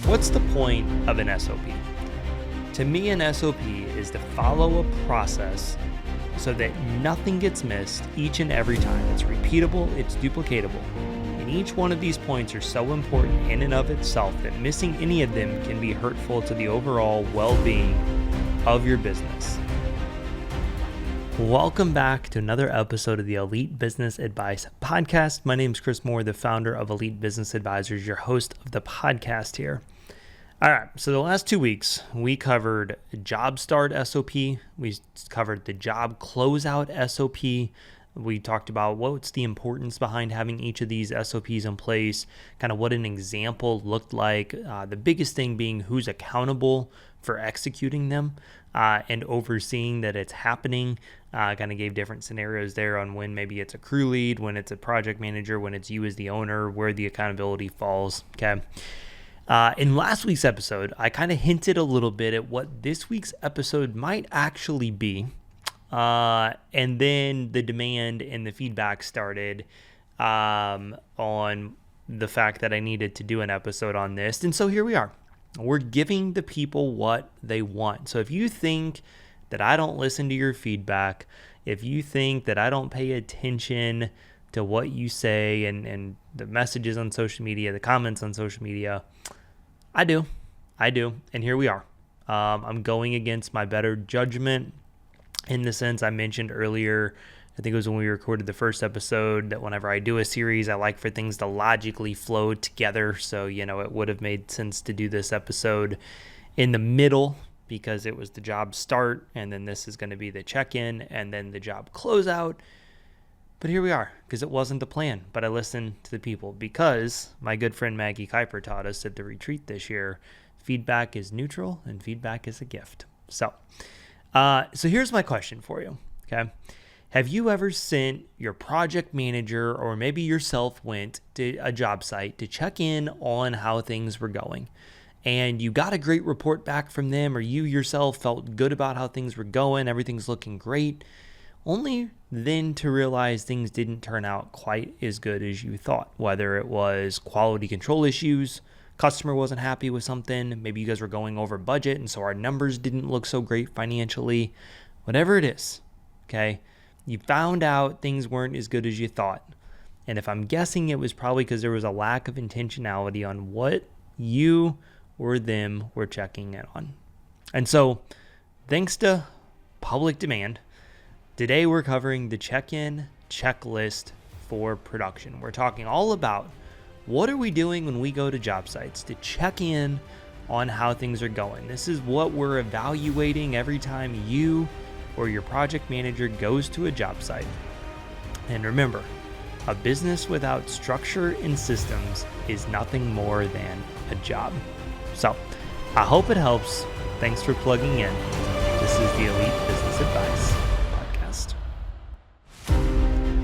What's the point of an SOP? To me, an SOP is to follow a process so that nothing gets missed each and every time. It's repeatable, it's duplicatable. And each one of these points are so important in and of itself that missing any of them can be hurtful to the overall well-being of your business. Welcome back to another episode of the Elite Business Advice Podcast. My name is Chris Moore, the founder of Elite Business Advisors, your host of the podcast here. All right, so the last 2 weeks, we covered job start SOP. We covered the job closeout SOP. We talked about what's the importance behind having each of these SOPs in place, kind of what an example looked like. The biggest thing being who's accountable for executing them and overseeing that it's happening. Kind of gave different scenarios there on when maybe it's a crew lead, when it's a project manager, when it's you as the owner, where the accountability falls, okay? In last week's episode, I kind of hinted a little bit at what this week's episode might actually be. And then the demand and the feedback started on the fact that I needed to do an episode on this. And so here we are. We're giving the people what they want. So if you think that I don't listen to your feedback, if you think that I don't pay attention to what you say and the messages on social media, the comments on social media, I do. And here we are. I'm going against my better judgment in the sense I mentioned earlier. I think it was when we recorded the first episode that whenever I do a series, I like for things to logically flow together. So, it would have made sense to do this episode in the middle because it was the job start. And then this is going to be the check-in and then the job closeout. But here we are, because it wasn't the plan, but I listened to the people because my good friend Maggie Kuiper taught us at the retreat this year, feedback is neutral and feedback is a gift. So here's my question for you, okay? Have you ever sent your project manager or maybe yourself went to a job site to check in on how things were going? And you got a great report back from them, or you yourself felt good about how things were going, everything's looking great, only then to realize things didn't turn out quite as good as you thought, whether it was quality control issues, customer wasn't happy with something, maybe you guys were going over budget and so our numbers didn't look so great financially, whatever it is, okay? You found out things weren't as good as you thought. And if I'm guessing, it was probably because there was a lack of intentionality on what you or them were checking in on. And so, thanks to public demand, today we're covering the check-in checklist for production. We're talking all about what are we doing when we go to job sites to check in on how things are going. This is what we're evaluating every time you or your project manager goes to a job site. And remember, a business without structure and systems is nothing more than a job. So, I hope it helps. Thanks for plugging in. This is the Elite Business Advice Podcast.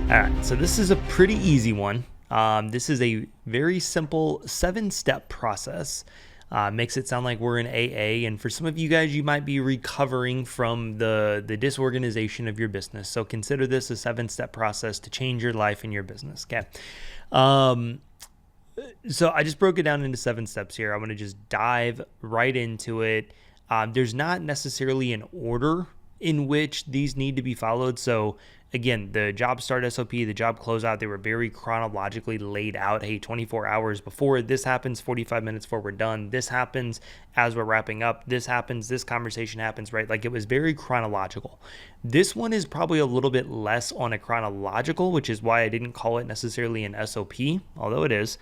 All right, so this is a pretty easy one. This is a very simple 7-step process. Makes it sound like we're in AA, and for some of you guys, you might be recovering from the disorganization of your business. So consider this a 7-step process to change your life and your business, okay? So I just broke it down into 7 steps here. I'm going to just dive right into it. There's not necessarily an order in which these need to be followed. So again, the job start SOP, the job closeout, they were very chronologically laid out. Hey, 24 hours before this happens, 45 minutes before we're done. This happens as we're wrapping up. This happens, this conversation happens, right? Like it was very chronological. This one is probably a little bit less on a chronological, which is why I didn't call it necessarily an SOP, although it is.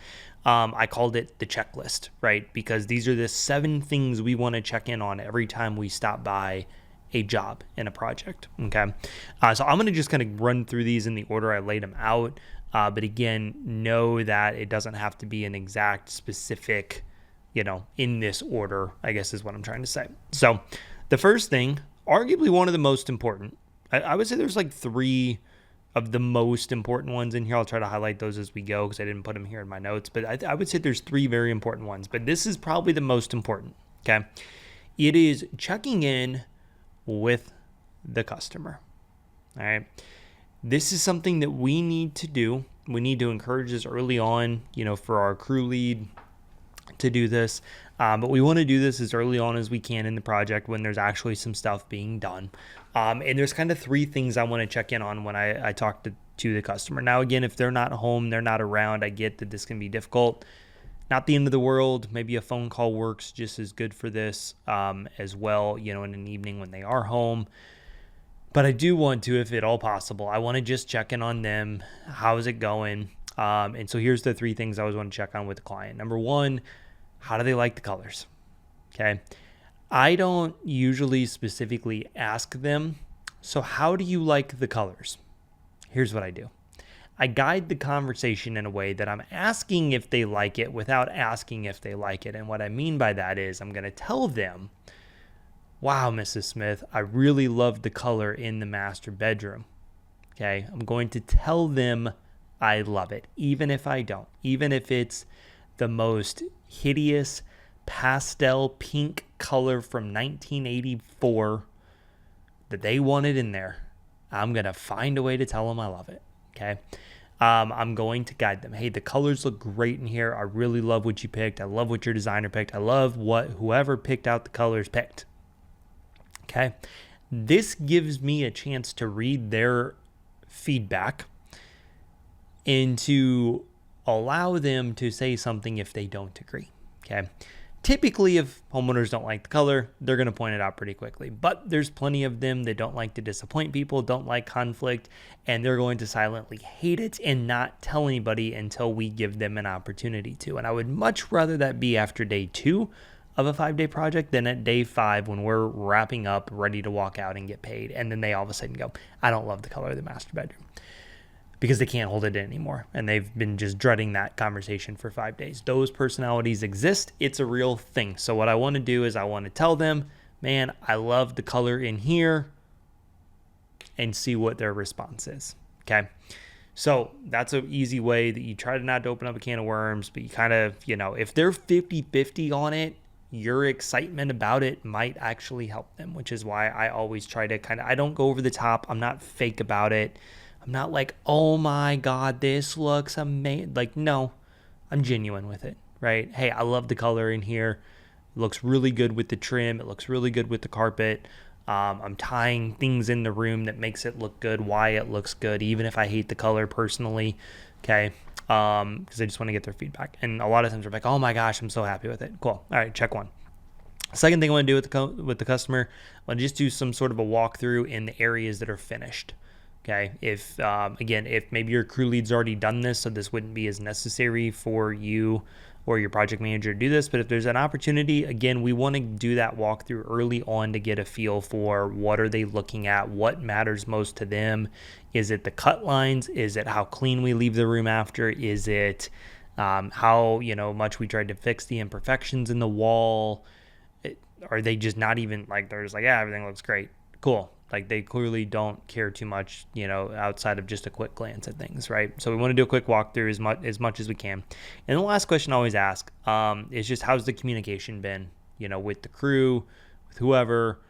I called it the checklist, right? Because these are the 7 things we want to check in on every time we stop by a job in a project, okay? So I'm going to just kind of run through these in the order I laid them out. But again, know that it doesn't have to be an exact specific, in this order, I guess is what I'm trying to say. So the first thing, arguably one of the most important, I would say there's like 3 of the most important ones in here. I'll try to highlight those as we go because I didn't put them here in my notes, but I would say there's 3 very important ones, but this is probably the most important, okay? It is checking in with the customer. All right. This is something that we need to do. We need to encourage this early on, for our crew lead to do this. But we want to do this as early on as we can in the project when there's actually some stuff being done. And there's kind of 3 things I want to check in on when I talk to the customer. Now, again, if they're not home, they're not around, I get that this can be difficult. Not the end of the world. Maybe a phone call works just as good for this as well, in an evening when they are home. But I do want to, if at all possible, I want to just check in on them. How's it going? And so here's the 3 things I always want to check on with the client. Number 1, how do they like the colors? Okay. I don't usually specifically ask them, so how do you like the colors? Here's what I do. I guide the conversation in a way that I'm asking if they like it without asking if they like it. And what I mean by that is I'm going to tell them, wow, Mrs. Smith, I really love the color in the master bedroom. Okay. I'm going to tell them I love it, even if I don't, even if it's the most hideous pastel pink color from 1984 that they wanted in there. I'm going to find a way to tell them I love it. Okay. I'm going to guide them. Hey, the colors look great in here. I really love what you picked. I love what your designer picked. I love what whoever picked out the colors picked. Okay. This gives me a chance to read their feedback and to allow them to say something if they don't agree. Okay. Typically, if homeowners don't like the color, they're going to point it out pretty quickly. But there's plenty of them that don't like to disappoint people, don't like conflict, and they're going to silently hate it and not tell anybody until we give them an opportunity to. And I would much rather that be after day 2 of a 5-day project than at day 5 when we're wrapping up, ready to walk out and get paid. And then they all of a sudden go, I don't love the color of the master bedroom. Because they can't hold it in anymore. And they've been just dreading that conversation for 5 days. Those personalities exist. It's a real thing. So what I want to do is I want to tell them, man, I love the color in here, and see what their response is. Okay. So that's an easy way that you try to not to open up a can of worms, but you kind of, if they're 50-50 on it, your excitement about it might actually help them, which is why I always try to I don't go over the top. I'm not fake about it. I'm not like, oh my God, this looks amazing. Like, no, I'm genuine with it, right? Hey, I love the color in here. It looks really good with the trim. It looks really good with the carpet. I'm tying things in the room that makes it look good, why it looks good, even if I hate the color personally, okay? Because I just want to get their feedback. And a lot of times they're like, oh my gosh, I'm so happy with it. Cool. All right, check 1. Second thing I want to do with the customer, I want to just do some sort of a walkthrough in the areas that are finished. Okay, if maybe your crew lead's already done this, so this wouldn't be as necessary for you or your project manager to do this, but if there's an opportunity, again, we want to do that walkthrough early on to get a feel for what are they looking at, what matters most to them. Is it the cut lines? Is it how clean we leave the room after? Is it how much we tried to fix the imperfections in the wall? Are they just not even they're just like, yeah, everything looks great, cool. Like they clearly don't care too much, outside of just a quick glance at things, right? So we want to do a quick walkthrough as much as we can. And the last question I always ask is just how's the communication been, with the crew, with whoever.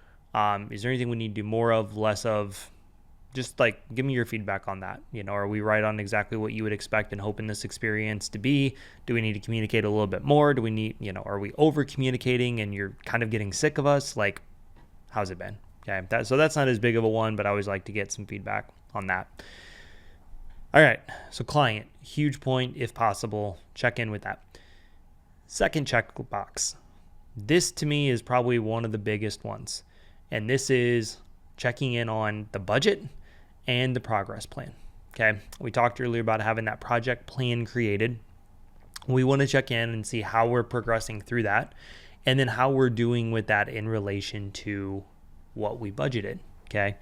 Is there anything we need to do more of, less of? Just give me your feedback on that. Are we right on exactly what you would expect and hope in this experience to be? Do we need to communicate a little bit more? Do we need, are we over communicating and you're kind of getting sick of us? How's it been? Okay, so that's not as big of a one, but I always like to get some feedback on that. All right, so client, huge point, if possible, check in with that. Second checkbox. This to me is probably one of the biggest ones, and this is checking in on the budget and the progress plan. Okay, we talked earlier about having that project plan created. We want to check in and see how we're progressing through that, and then how we're doing with that in relation to what we budgeted. Okay.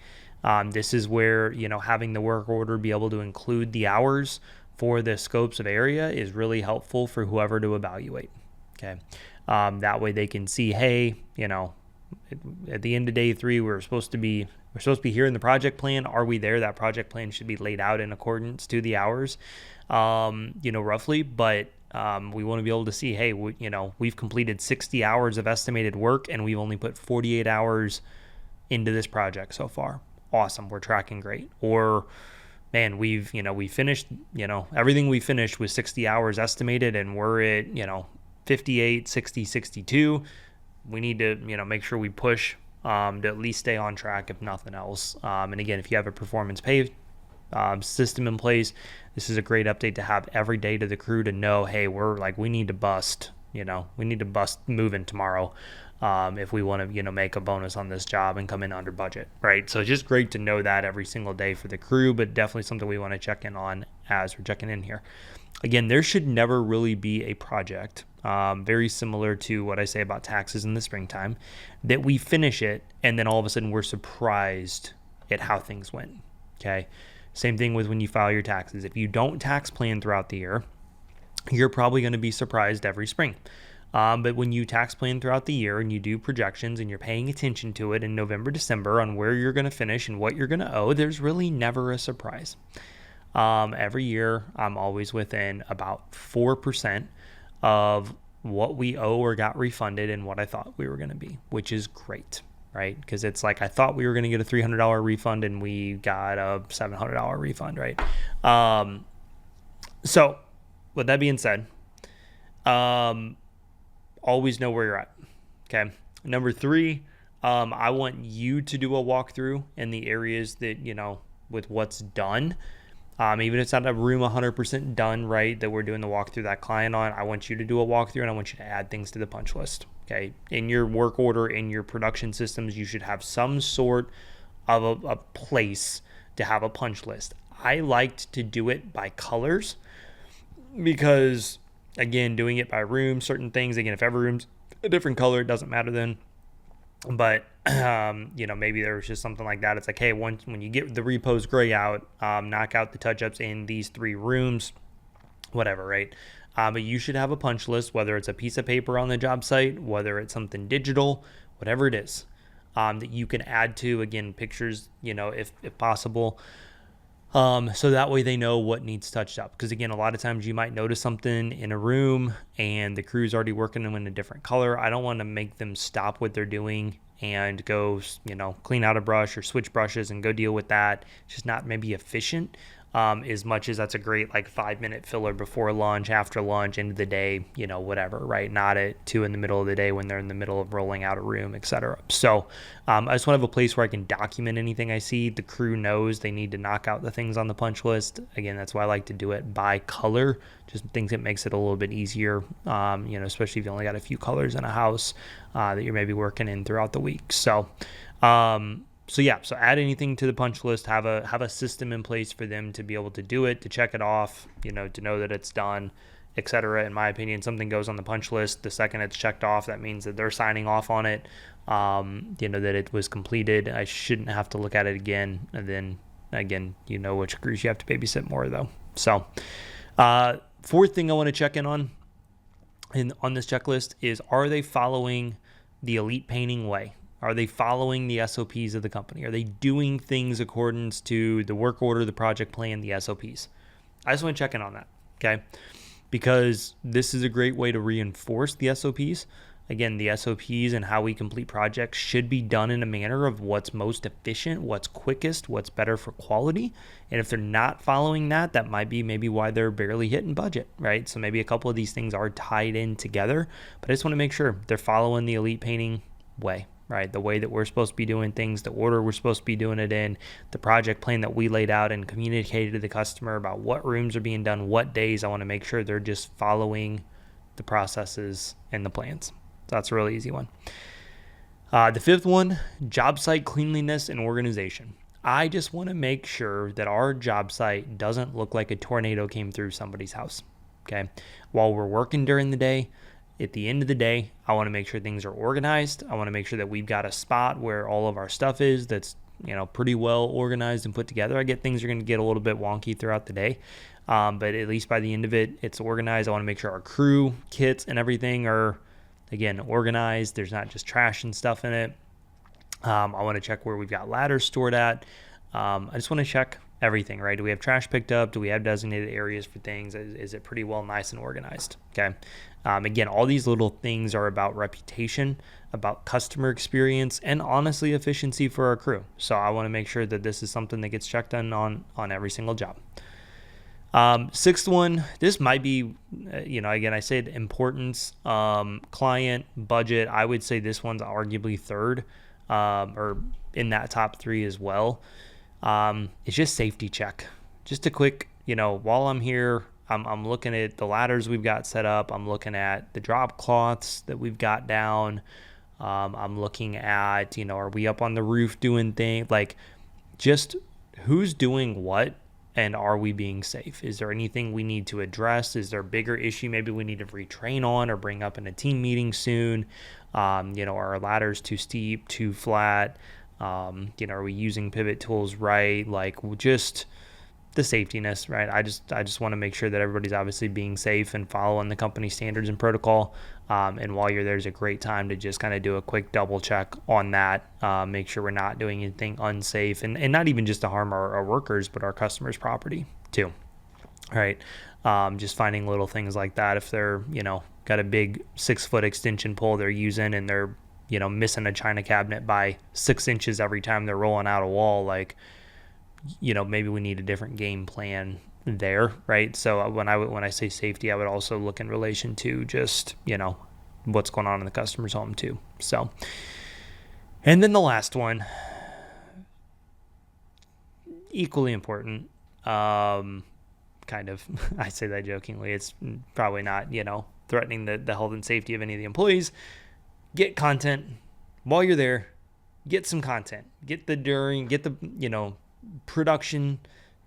This is where, having the work order be able to include the hours for the scopes of area is really helpful for whoever to evaluate. Okay. That way they can see, hey, at the end of day 3, we're supposed to be here in the project plan. Are we there? That project plan should be laid out in accordance to the hours, roughly, but we want to be able to see, hey, we've completed 60 hours of estimated work and we've only put 48 hours into this project so far. Awesome. We're tracking great. Or, man, we finished, everything we finished was 60 hours estimated and we're at, 58, 60, 62, we need to, make sure we push to at least stay on track, if nothing else. And again, if you have a performance pay system in place, this is a great update to have every day to the crew to know, hey, we need to bust, we need to bust moving tomorrow. If we want to, make a bonus on this job and come in under budget, right? So it's just great to know that every single day for the crew, but definitely something we want to check in on as we're checking in here. Again, there should never really be a project, very similar to what I say about taxes in the springtime, that we finish it and then all of a sudden we're surprised at how things went, okay? Same thing with when you file your taxes. If you don't tax plan throughout the year, you're probably going to be surprised every spring. But when you tax plan throughout the year and you do projections and you're paying attention to it in November, December on where you're going to finish and what you're going to owe, there's really never a surprise. Every year, I'm always within about 4% of what we owe or got refunded and what I thought we were going to be, which is great, right? Because it's like I thought we were going to get a $300 refund and we got a $700 refund, right? So with that being said, always know where you're at. Okay. Number 3, I want you to do a walkthrough in the areas that, with what's done. Even if it's not a room 100% done, right, that we're doing the walkthrough that client on, I want you to do a walkthrough and I want you to add things to the punch list. Okay. In your work order, in your production systems, you should have some sort of a place to have a punch list. I liked to do it by colors because, again, doing it by room, certain things, again, if every room's a different color, it doesn't matter then. But, maybe there was just something like that. It's like, hey, when you get the repos gray out, knock out the touch-ups in these 3 rooms, whatever, right? But you should have a punch list, whether it's a piece of paper on the job site, whether it's something digital, whatever it is, that you can add to, again, pictures, if possible. So that way they know what needs touched up. Because again, a lot of times you might notice something in a room and the crew's already working them in a different color. I don't want to make them stop what they're doing and go, clean out a brush or switch brushes and go deal with that. It's just not maybe efficient. As much as that's a great 5-minute filler before lunch, after lunch, end of the day, whatever, right? Not at 2 in the middle of the day when they're in the middle of rolling out a room, etc. So I just want to have a place where I can document anything I see. The crew knows they need to knock out the things on the punch list. Again, that's why I like to do it by color, just things that makes it a little bit easier, especially if you only got a few colors in a house that you're maybe working in throughout the week. So add anything to the punch list, have a system in place for them to be able to do it, to check it off, to know that it's done, etc. In my opinion, something goes on the punch list, the second it's checked off, that means that they're signing off on it, that it was completed. I shouldn't have to look at it again. And then again, which crews you have to babysit more though. So, 4th thing I want to check in on this checklist is, are they following the elite painting way? Are they following the SOPs of the company? Are they doing things according to the work order, the project plan, the SOPs? I just want to check in on that, okay? Because this is a great way to reinforce the SOPs. Again, the SOPs and how we complete projects should be done in a manner of what's most efficient, what's quickest, what's better for quality. And if they're not following that, that might be maybe why they're barely hitting budget, right? So maybe a couple of these things are tied in together, but I just want to make sure they're following the elite painting way. Right, the way that we're supposed to be doing things, the order we're supposed to be doing it in, the project plan that we laid out and communicated to the customer about what rooms are being done, what days. I want to make sure they're just following the processes and the plans. So that's a really easy one. The 5th one, job site cleanliness and organization. I just want to make sure that our job site doesn't look like a tornado came through somebody's house. Okay, while we're working during the day, at the end of the day, I want to make sure things are organized. I want to make sure that we've got a spot where all of our stuff is that's, pretty well organized and put together. I get things are going to get a little bit wonky throughout the day, but at least by the end of it, it's organized. I want to make sure our crew kits and everything are, again, organized. There's not just trash and stuff in it. I want to check where we've got ladders stored at. I just want to check everything, right? Do we have trash picked up? Do we have designated areas for things? Is it pretty well nice and organized? Okay. Again, all these little things are about reputation, about customer experience, and honestly efficiency for our crew. So I want to make sure that this is something that gets checked on every single job. Sixth one, this might be, again, I said importance, client, budget. I would say this one's arguably third, or in that top three as well. It's just safety check. Just a quick, while I'm here, I'm looking at the ladders we've got set up. I'm looking at the drop cloths that we've got down. I'm looking at, are we up on the roof doing things? Like, just who's doing what, and are we being safe? Is there anything we need to address? Is there a bigger issue maybe we need to retrain on or bring up in a team meeting soon? Are our ladders too steep, too flat? Are we using pivot tools right? Like, just the safetiness, right? I just want to make sure that everybody's obviously being safe and following the company standards and protocol. And while you're there's a great time to just kind of do a quick double check on that. Make sure we're not doing anything unsafe, and not even just to harm our workers, but our customers' property too. All right. Just finding little things like that. If they're, got a big 6-foot extension pole they're using and they're, missing a china cabinet by 6 inches every time they're rolling out a wall, like, maybe we need a different game plan there, right? So when I say safety, I would also look in relation to just, what's going on in the customer's home too. So, and then the last one, equally important, kind of, I say that jokingly, it's probably not, threatening the health and safety of any of the employees. Get content while you're there. Get some content. Get the production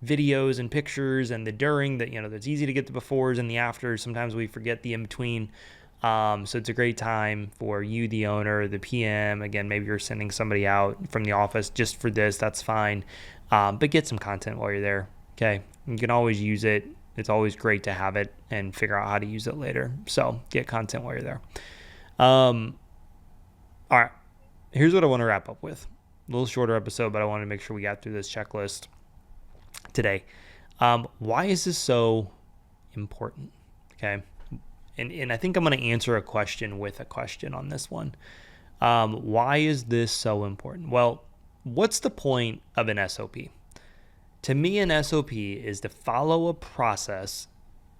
videos and pictures, and the during that, that's easy to get the befores and the afters. Sometimes we forget the in between. So it's a great time for you, the owner, the PM. Again, maybe you're sending somebody out from the office just for this. That's fine. But get some content while you're there. Okay. You can always use it. It's always great to have it and figure out how to use it later. So get content while you're there. All right. Here's what I want to wrap up with. A little shorter episode, but I wanted to make sure we got through this checklist today. Why is this so important? Okay. And I think I'm going to answer a question with a question on this one. Why is this so important? Well, what's the point of an SOP? To me, an SOP is to follow a process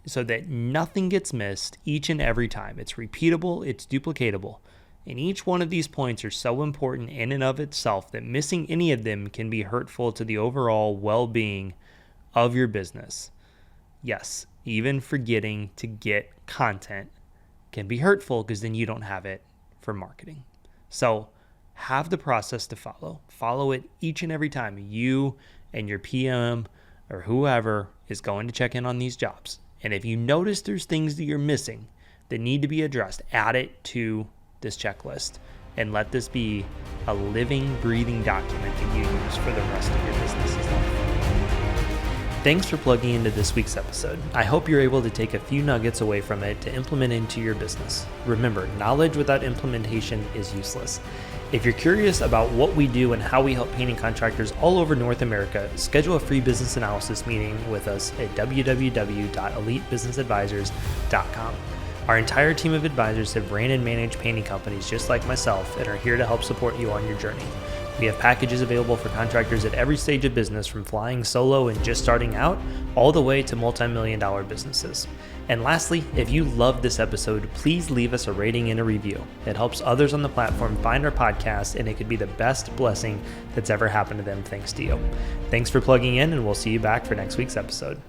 so that nothing gets missed each and every time. It's repeatable, it's duplicatable. And each one of these points are so important in and of itself that missing any of them can be hurtful to the overall well-being of your business. Yes, even forgetting to get content can be hurtful because then you don't have it for marketing. So have the process to follow. Follow it each and every time you and your PM or whoever is going to check in on these jobs. And if you notice there's things that you're missing that need to be addressed, add it to this checklist and let this be a living, breathing document that you use for the rest of your business's life. Thanks for plugging into this week's episode. I hope you're able to take a few nuggets away from it to implement into your business. Remember, knowledge without implementation is useless. If you're curious about what we do and how we help painting contractors all over North America, schedule a free business analysis meeting with us at www.elitebusinessadvisors.com. Our entire team of advisors have ran and managed painting companies just like myself and are here to help support you on your journey. We have packages available for contractors at every stage of business, from flying solo and just starting out, all the way to multi-million-dollar businesses. And lastly, if you loved this episode, please leave us a rating and a review. It helps others on the platform find our podcast, and it could be the best blessing that's ever happened to them thanks to you. Thanks for plugging in, and we'll see you back for next week's episode.